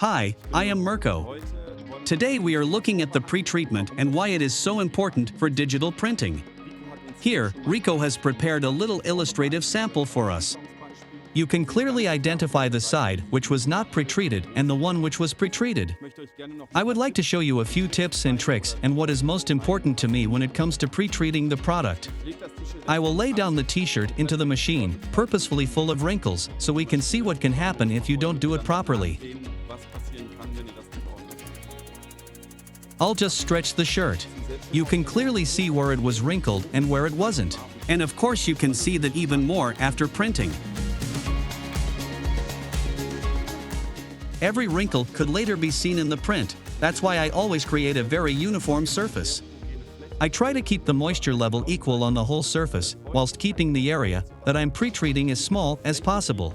Hi, I am Mirco. Today we are looking at the pre-treatment and why it is so important for digital printing. Here, RICOH has prepared a little illustrative sample for us. You can clearly identify the side which was not pre-treated and the one which was pre-treated. I would like to show you a few tips and tricks and what is most important to me when it comes to pre-treating the product. I will lay down the t-shirt into the machine, purposefully full of wrinkles, so we can see what can happen if you don't do it properly. I'll just stretch the shirt. You can clearly see where it was wrinkled and where it wasn't. And of course you can see that even more after printing. Every wrinkle could later be seen in the print. That's why I always create a very uniform surface. I try to keep the moisture level equal on the whole surface, whilst keeping the area that I'm pre-treating as small as possible.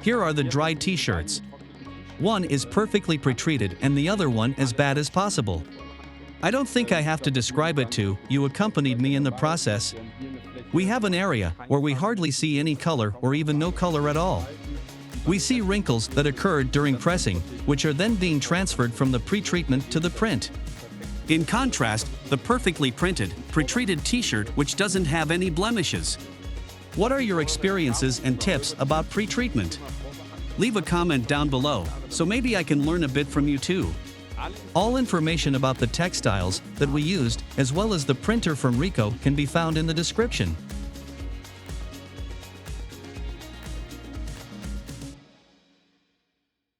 Here are the dried t-shirts. One is perfectly pre-treated and the other one as bad as possible. I don't think I have to describe it to you. Accompanied me in the process. We have an area where we hardly see any color or even no color at all. We see wrinkles that occurred during pressing, which are then being transferred from the pre-treatment to the print. In contrast, the perfectly printed, pre-treated t-shirt which doesn't have any blemishes. What are your experiences and tips about pre-treatment? Leave a comment down below, so maybe I can learn a bit from you too. All information about the textiles that we used, as well as the printer from RICOH, can be found in the description.